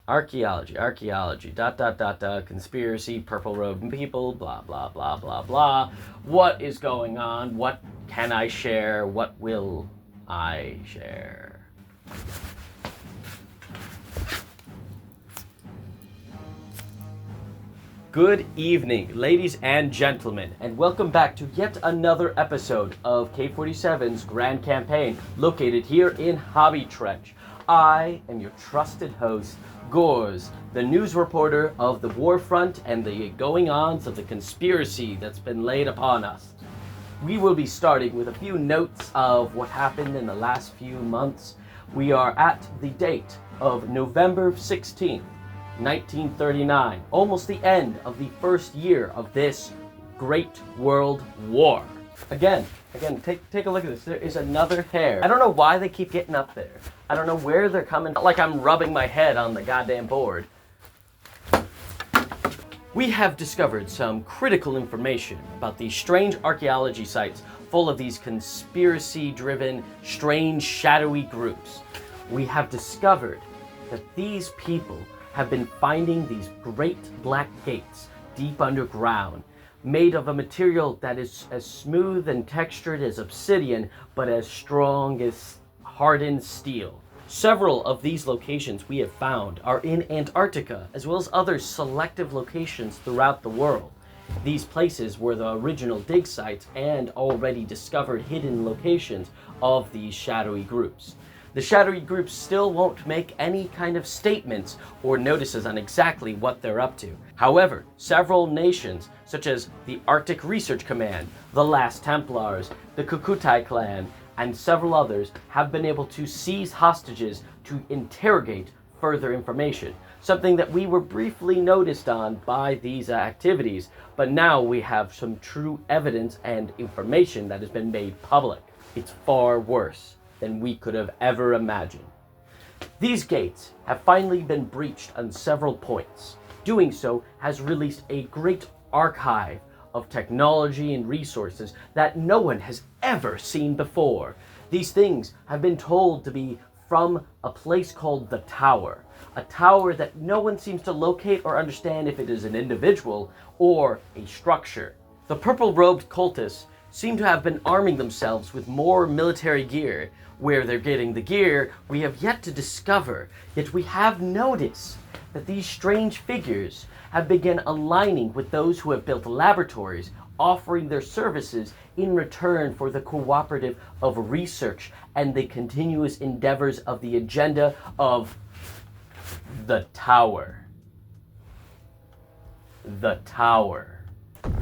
Archeology, conspiracy, purple robe people, blah, blah, blah, blah, blah. What is going on? What can I share? What will I share? Good evening, ladies and gentlemen, and welcome back to yet another episode of K47's Grand Campaign, located here in Hobby Trench. I am your trusted host, Gorz, the news reporter of the war front and the going-ons of the conspiracy that's been laid upon us. We will be starting with a few notes of what happened in the last few months. We are at the date of November 16th. 1939, almost the end of the first year of this great world war. Again, take a look at this. There is another hair. I don't know why they keep getting up there. I don't know where they're coming. Like I'm rubbing my head on the goddamn board. We have discovered some critical information about these strange archaeology sites full of these conspiracy-driven, strange, shadowy groups. We have discovered that these people have been finding these great black gates deep underground, made of a material that is as smooth and textured as obsidian, but as strong as hardened steel. Several of these locations we have found are in Antarctica, as well as other selective locations throughout the world. These places were the original dig sites and already discovered hidden locations of these shadowy groups. The shadowy groups still won't make any kind of statements or notices on exactly what they're up to. However, several nations, such as the Arctic Research Command, the Last Templars, the Kokutai clan, and several others, have been able to seize hostages to interrogate further information, something that we were briefly noticed on by these activities, but now we have some true evidence and information that has been made public. It's far worse than we could have ever imagined. These gates have finally been breached on several points. Doing so has released a great archive of technology and resources that no one has ever seen before. These things have been told to be from a place called the Tower, a tower that no one seems to locate or understand if it is an individual or a structure. The purple-robed cultists seem to have been arming themselves with more military gear. Where they're getting the gear, we have yet to discover, yet we have noticed that these strange figures have begun aligning with those who have built laboratories, offering their services in return for the cooperative of research and the continuous endeavors of the agenda of the Tower. The Tower.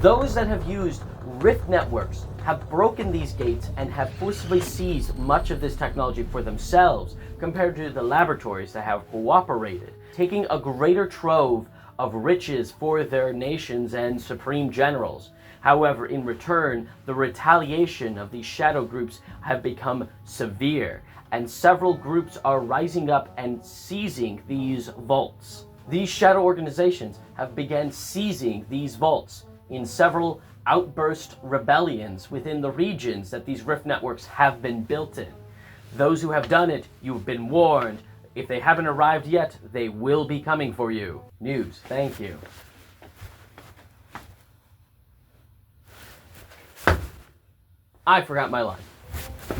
Those that have used rift networks have broken these gates and have forcibly seized much of this technology for themselves compared to the laboratories that have cooperated, taking a greater trove of riches for their nations and supreme generals. However, in return, the retaliation of these shadow groups have become severe, and several groups are rising up and seizing these vaults. These shadow organizations have begun seizing these vaults in several outburst rebellions within the regions that these rift networks have been built in. Those who have done it, you've been warned. If they haven't arrived yet, they will be coming for you. News, thank you. I forgot my line.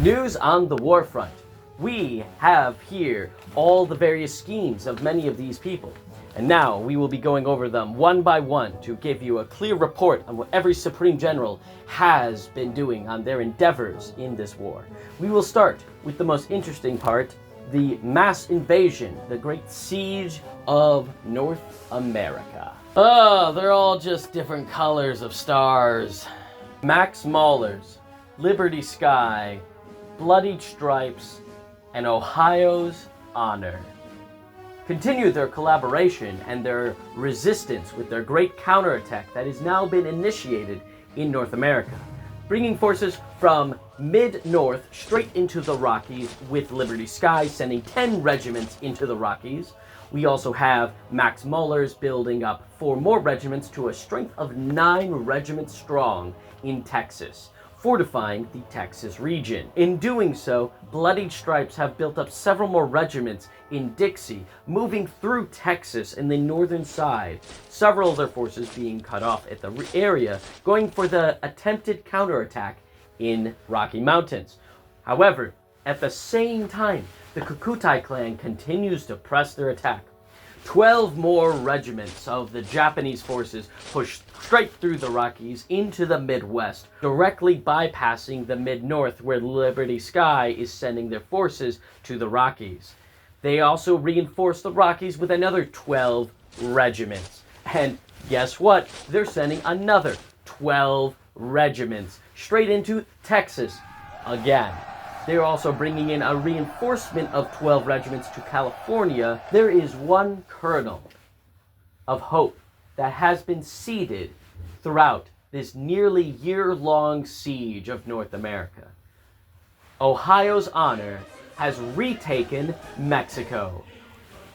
News on the war front. We have here all the various schemes of many of these people. And now we will be going over them one by one to give you a clear report on what every Supreme General has been doing on their endeavors in this war. We will start with the most interesting part, the mass invasion, the great siege of North America. Oh, they're all just different colors of stars. Max Mahler's, Liberty Sky, Bloodied Stripes, and Ohio's Honor continued their collaboration and their resistance with their great counterattack that has now been initiated in North America, bringing forces from mid-north straight into the Rockies, with Liberty Sky sending 10 regiments into the Rockies. We also have Max Mahler's building up 4 more regiments to a strength of 9 regiments strong in Texas. fortifying the Texas region. In doing so, Bloodied Stripes have built up several more regiments in Dixie, moving through Texas in the northern side, several of their forces being cut off at the area, going for the attempted counterattack in Rocky Mountains. However, at the same time, the Kokutai clan continues to press their attack. 12 more regiments of the Japanese forces push straight through the Rockies into the Midwest, directly bypassing the Mid-North where Liberty Sky is sending their forces to the Rockies. They also reinforce the Rockies with another 12 regiments. And guess what? They're sending another 12 regiments straight into Texas again. They're also bringing in a reinforcement of 12 regiments to California. There is one kernel of hope that has been seeded throughout this nearly year-long siege of North America. Ohio's honor has retaken Mexico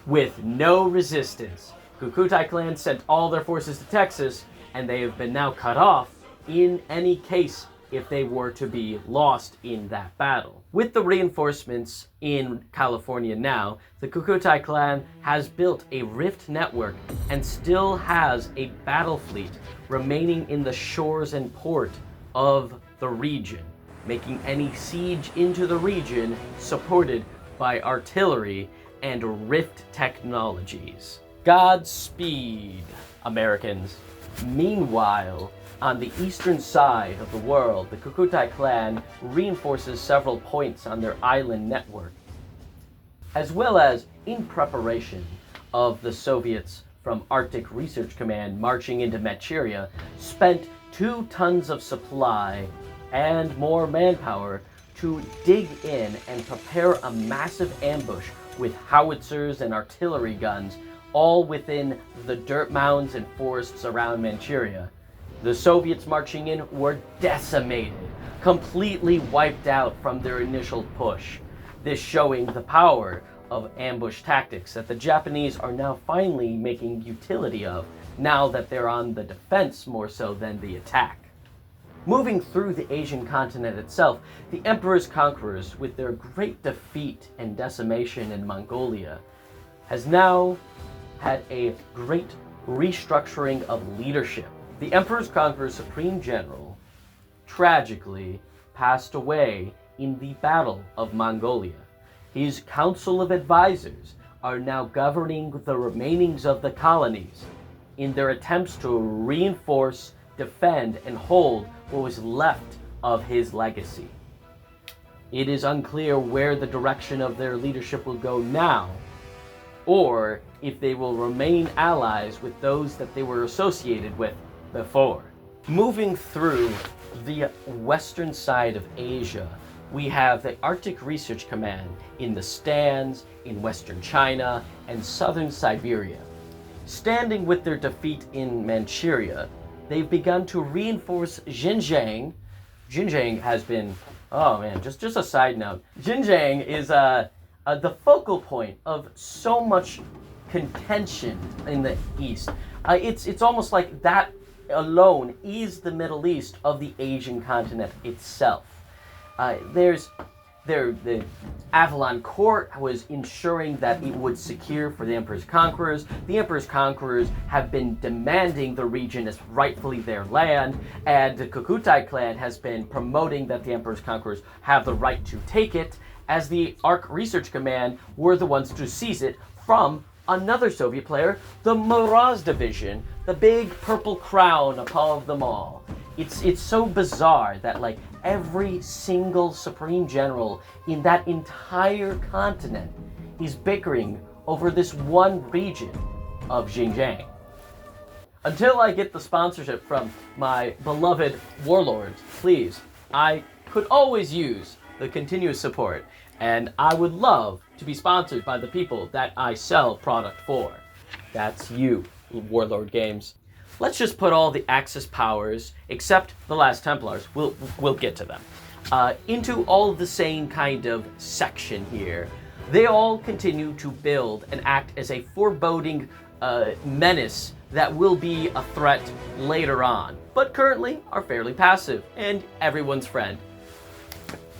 with no resistance. Kokutai clan sent all their forces to Texas, and they have been now cut off in any case if they were to be lost in that battle. With the reinforcements in California now, the Kokutai clan has built a rift network and still has a battle fleet remaining in the shores and port of the region, making any siege into the region supported by artillery and rift technologies. Godspeed, Americans. Meanwhile, on the eastern side of the world, the Kokutai clan reinforces several points on their island network, as well as in preparation of the Soviets from Arctic Research Command marching into Manchuria, spent 2 tons of supply and more manpower to dig in and prepare a massive ambush with howitzers and artillery guns, all within the dirt mounds and forests around Manchuria. The Soviets marching in were decimated, completely wiped out from their initial push. This showing the power of ambush tactics that the Japanese are now finally making utility of, now that they're on the defense more so than the attack. Moving through the Asian continent itself, the Emperor's Conquerors, with their great defeat and decimation in Mongolia, has now had a great restructuring of leadership. The Emperor's Conqueror's Supreme General tragically passed away in the Battle of Mongolia. His council of advisors are now governing the remainings of the colonies in their attempts to reinforce, defend, and hold what was left of his legacy. It is unclear where the direction of their leadership will go now, or if they will remain allies with those that they were associated with before. Moving through the western side of Asia, we have the Arctic Research Command in the Stans, in western China, and southern Siberia. Standing with their defeat in Manchuria, they've begun to reinforce Xinjiang. Xinjiang has been, oh man, just a side note. Xinjiang is the focal point of so much contention in the East. It's almost like that alone is the Middle East of the Asian continent itself. The Avalon Court was ensuring that it would secure for the Emperor's Conquerors. The Emperor's Conquerors have been demanding the region as rightfully their land, and the Kokutai clan has been promoting that the Emperor's Conquerors have the right to take it, as the Arc Research Command were the ones to seize it from another Soviet player, the Mraz Division, the big purple crown above them all. It's so bizarre that like every single Supreme General in that entire continent is bickering over this one region of Xinjiang. Until I get the sponsorship from my beloved warlords, please, I could always use the continuous support, and I would love to be sponsored by the people that I sell product for. That's you, Warlord Games. Let's just put all the Axis powers, except the Last Templars, we'll get to them, into all the same kind of section here. They all continue to build and act as a foreboding menace that will be a threat later on, but currently are fairly passive and everyone's friend.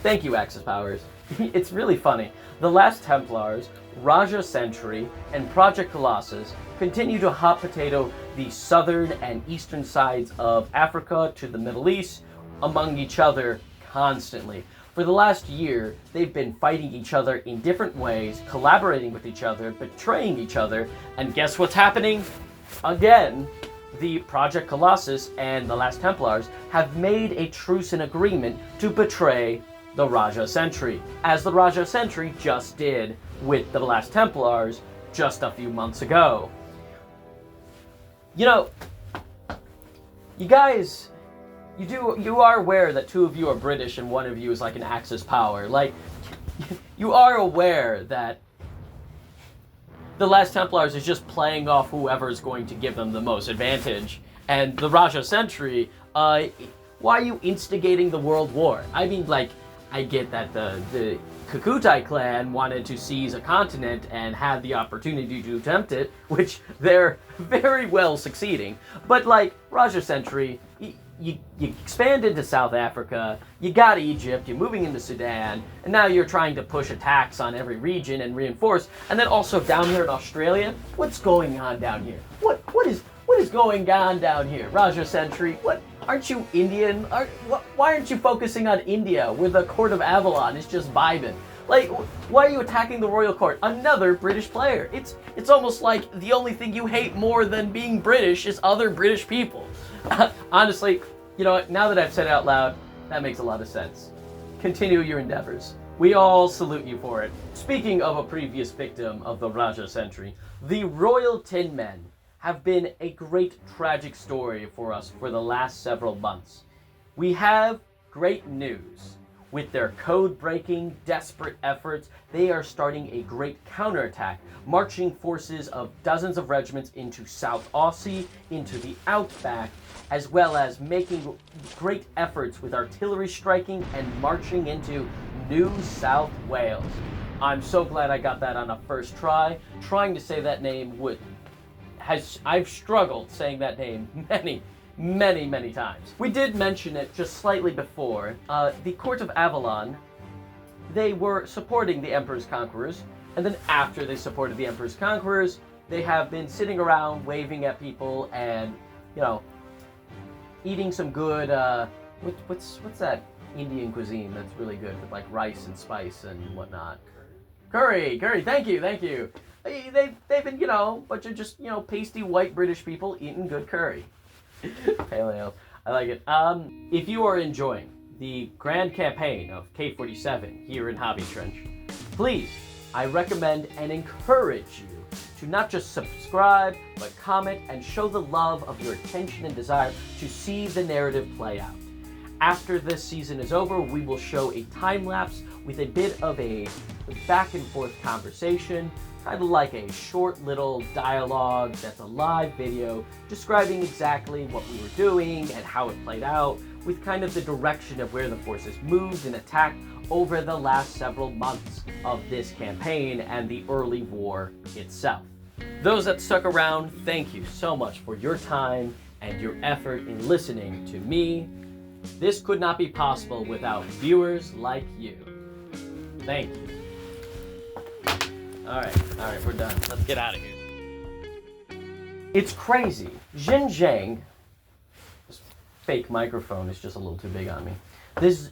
Thank you, Axis Powers. It's really funny. The Last Templars, Raja Sentry, and Project Colossus continue to hot potato the southern and eastern sides of Africa to the Middle East among each other constantly. For the last year, they've been fighting each other in different ways, collaborating with each other, betraying each other, and guess what's happening? Again, the Project Colossus and the Last Templars have made a truce and agreement to betray the Raja Sentry, as the Raja Sentry just did with the Last Templars just a few months ago. You know, you guys, you are aware that two of you are British and one of you is like an Axis power. Like, you are aware that the Last Templars is just playing off whoever's going to give them the most advantage. And the Raja Sentry, why are you instigating the World War? I mean, like, I get that the Kokutai clan wanted to seize a continent and had the opportunity to attempt it, which they're very well succeeding. But, like, Raja Sentry, you expand into South Africa, you got Egypt, you're moving into Sudan, and now you're trying to push attacks on every region and reinforce. And then also down here in Australia, what's going on down here? What is going on down here? Raja Sentry, what? Aren't you Indian? Why aren't you focusing on India, where the Court of Avalon is just vibing? Like, why are you attacking the Royal Court? Another British player. It's almost like the only thing you hate more than being British is other British people. Honestly, you know what? Now that I've said it out loud, that makes a lot of sense. Continue your endeavors. We all salute you for it. Speaking of a previous victim of the Raja Sentry, the Royal Tin Men have been a great tragic story for us for the last several months. We have great news. With their code-breaking, desperate efforts, they are starting a great counterattack, marching forces of dozens of regiments into South Aussie, into the Outback, as well as making great efforts with artillery striking and marching into New South Wales. I'm so glad I got that on a first try. Trying to say that name I've struggled saying that name many times. We did mention it just slightly before. The Court of Avalon, they were supporting the Emperor's Conquerors, and then after they supported the Emperor's Conquerors, they have been sitting around waving at people and, you know, eating some good, what's that Indian cuisine that's really good with like rice and spice and whatnot? Curry, thank you. They've been, you know, bunch of just, you know, pasty white British people eating good curry. Paleo. I like it. If you are enjoying the grand campaign of K47 here in Hobby Trench, please, I recommend and encourage you to not just subscribe, but comment and show the love of your attention and desire to see the narrative play out. After this season is over, we will show a time-lapse with a bit of a back-and-forth conversation, kind of like a short little dialogue that's a live video describing exactly what we were doing and how it played out, with kind of the direction of where the forces moved and attacked over the last several months of this campaign and the early war itself. Those that stuck around, thank you so much for your time and your effort in listening to me. This could not be possible without viewers like you. Thank you. Alright, we're done. Let's get out of here. It's crazy. Xinjiang, this fake microphone is just a little too big on me. This